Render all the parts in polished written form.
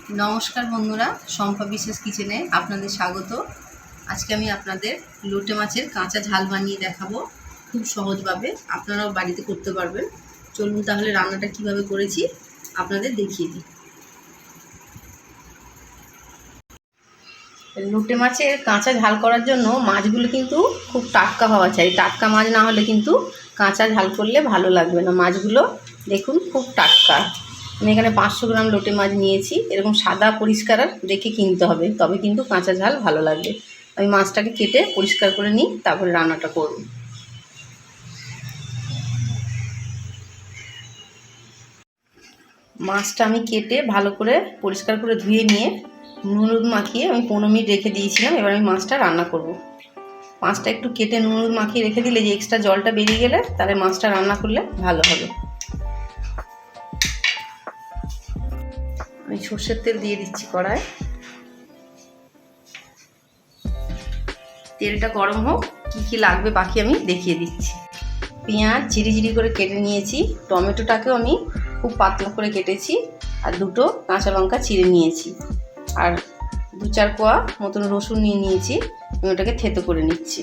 नमस्कार बंधुरा शम्पा विश्वास किचेने आपनादेर स्वागत। आज के आमी आपनादेर लोटे माछेर काँचा झाल बानिये देखाबो खूब सहजभावे आपनाराओ बाड़ीते करते पारबेन। चलुन ताहले रान्नाटा किभाबे करेछि आपनादेर देखिए दिई। लोटे माछेर काँचा झाल करार जोन्नो माछगुलो किन्तु खूब टाटका हওয়া चाই। टाटका माछ ना होले किन्तु काँचा झाल करले भालो लागबे ना। माछगुलो देखुन खूब टाटका। আমি এখানে 500 গ্রাম লোটে মাছ নিয়েছি। এরকম সাদা পরিষ্কার দেখে কিনতে হবে, তবে কিন্তু কাঁচা ঝাল ভালো লাগবে। আমি মাছটাকে কেটে পরিষ্কার করে নিই, তারপরে রান্নাটা করব। মাছটা আমি কেটে ভালো করে পরিষ্কার করে ধুয়ে নিয়ে নুন হলুদ মাখিয়ে আমি 15 মিনিট রেখে দিয়েছিলাম। এবার আমি মাছটা রান্না করব। মাছটা একটু কেটে নুন হলুদ মাখিয়ে রেখে দিলে যে এক্সট্রা জলটা বেরিয়ে গেলে তাহলে মাছটা রান্না করলে ভালো হবে। আমি সরষের তেল দিয়ে দিচ্ছি কড়ায়। তেলটা গরম হোক, কি কি লাগবে বাকি আমি দেখিয়ে দিচ্ছি। পেঁয়াজ ঝিরিঝিরি করে কেটে নিয়েছি, টমেটোটাকেও আমি খুব পাতলা করে কেটেছি, আর দুটো কাঁচা লঙ্কা চিড়ে নিয়েছি, আর 2-4 কোয়া মতন রসুন নিয়ে নিয়েছি। আমি ওটাকে থেতো করে নিচ্ছি।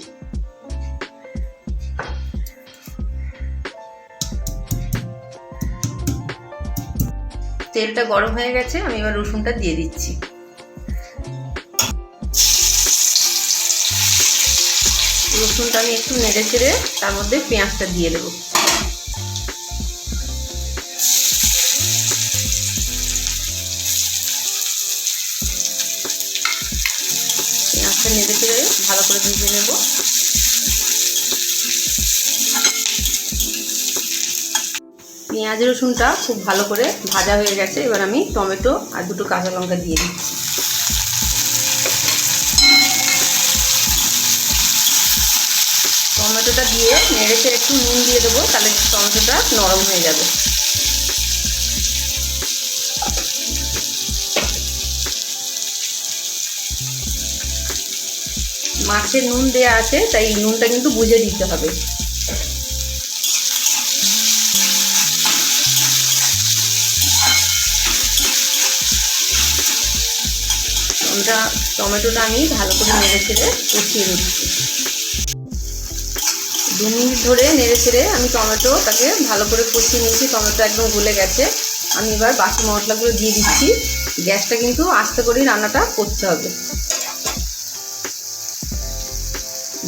তেলটা গরম হয়ে গেছে, আমি এবার রসুনটা দিয়ে দিচ্ছি। রসুনটা আমি একটু নেড়ে চেড়ে তার মধ্যে পেঁয়াজটা দিয়ে দেবো। পেঁয়াজটা নেড়ে চেড়ে ভালো করে ভেজে নেব। পেঁয়াজ রসুনটা খুব ভালো করে ভাজা হয়ে গেছে। এবার আমি টমেটো আর 2টো কাঁচা লঙ্কা দিয়ে দিচ্ছি। টমেটোটা দিয়ে নেড়েচে একটু নুন দিয়ে দেবো, তাহলে টমেটোটা নরম হয়ে যাবে। মাছে নুন দেয়া আছে, তাই নুনটা কিন্তু বুঝে দিতে হবে। টমেটোটা আমি ভালো করে নেড়ে চেড়ে কষিয়ে নিচ্ছি। 2 মিনিট ধরে নেড়ে চেড়ে আমি টমেটোটাকে ভালো করে কষিয়ে নিয়েছি। টমেটো একদম গলে গেছে। আমি এবার বাকি মশলাগুলো দিয়ে দিচ্ছি। গ্যাসটা কিন্তু আস্তে করেই রান্নাটা করতে হবে।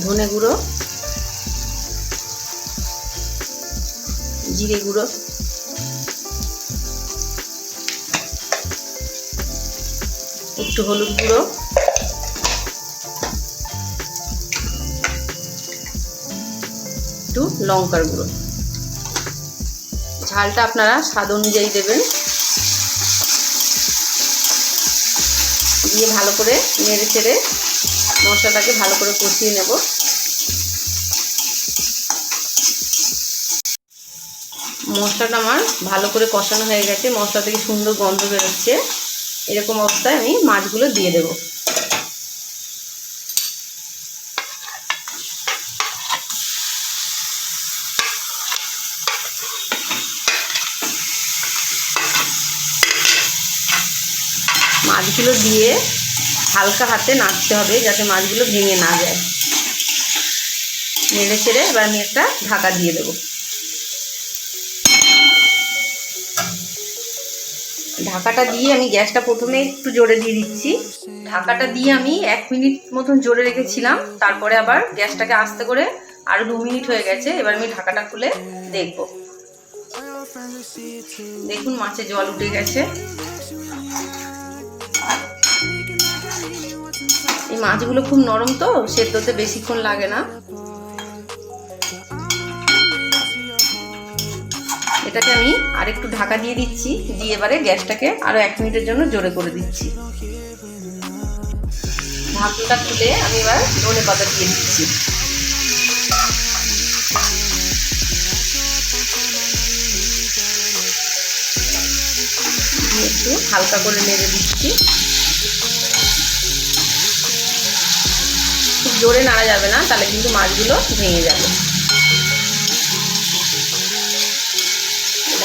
ধনে গুঁড়ো, জিরে গুঁড়ো, একটু হলুদ গুঁড়ো, একটু লঙ্কার গুঁড়ো। ঝালটা আপনারা স্বাদ অনুযায়ী দেবেন। দিয়ে ভালো করে নেড়ে চেড়ে মশলাটাকে ভালো করে কষিয়ে নেব। মশলাটা আমার ভালো করে কষানো হয়ে গেছে। মশলা থেকে সুন্দর গন্ধ বেরোচ্ছে। এরকম অবস্থায় আমি মাছগুলো দিয়ে দেব। মাছগুলো দিয়ে হালকা হাতে নাড়তে হবে, যাতে মাছগুলো ভেঙে না যায়। নেড়ে চেড়ে এবার আমি একটা ঢাকা দিয়ে দেবো। ঢাকাটা দিয়ে আমি গ্যাসটা প্রথমে একটু জোরে দিয়ে দিচ্ছি। ঢাকাটা দিয়ে আমি 1 মিনিট মতন জোরে রেখেছিলাম, তারপরে আবার গ্যাসটাকে আস্তে করে আরো 2 মিনিট হয়ে গেছে। এবার আমি ঢাকাটা খুলে দেখব। দেখুন মাছে জল উঠে গেছে। এই মাছগুলো খুব নরম, তো সেদ্ধতে বেশিক্ষণ লাগে না। এটাকে আমি আরেকটু ঢাকা দিয়ে দিচ্ছি। দিয়ে এবারে গ্যাসটাকে আরো 1 মিনিটের জন্য জোরে করে দিচ্ছি। ঢাকনাটা খুলে আমি এবার ধনে পাতা দিয়ে দিচ্ছি। একটু হালকা করে নেড়ে দিচ্ছি। খুব জোরে নাড়া যাবে না, তাহলে কিন্তু মাছগুলো ভেঙে যাবে।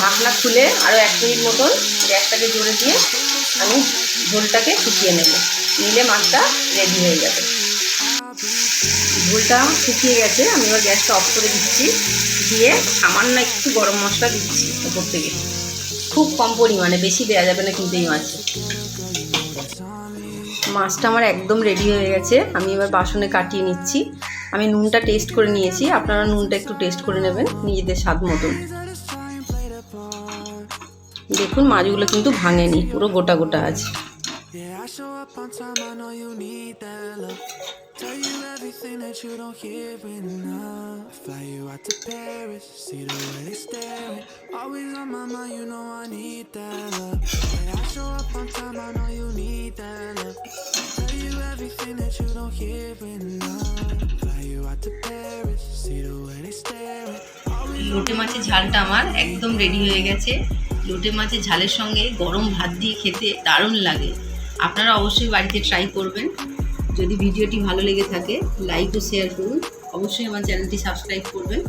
ঢাকনা খুলে আরও 1 মিনিট মতন গ্যাসটাকে জোরে দিয়ে আমি ঝোলটাকে শুকিয়ে নেব, নিলে মাছটা রেডি হয়ে যাবে। ঝোলটা শুকিয়ে গেছে, আমি এবার গ্যাসটা অফ করে দিচ্ছি, দিয়ে সামান্য একটু গরম মশলা দিচ্ছি উপর থেকে, খুব কম পরিমাণে, বেশি দেওয়া যাবে না কিন্তু এই মাছে। মাছটা আমার একদম রেডি হয়ে গেছে, আমি এবার বাসনে কাটিয়ে নিচ্ছি। আমি নুনটা টেস্ট করে নিয়েছি, আপনারা নুনটা একটু টেস্ট করে নেবেন নিজেদের স্বাদ মতন। দেখুন মাছগুলো কিন্তু ভাঙেনি, পুরো গোটা গোটা আছে। লোটে মাছের ঝালটা আমার একদম রেডি হয়ে গেছে। লোটে মাছের ঝালের সঙ্গে গরম ভাত দিয়ে খেতে দারুণ লাগে। আপনারা অবশ্যই বাড়িতে ট্রাই করবেন। যদি ভিডিওটি ভালো লেগে থাকে লাইক ও শেয়ার করুন, অবশ্যই আমার চ্যানেলটি সাবস্ক্রাইব করবেন।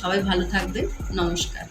সবাই ভালো থাকবেন, নমস্কার।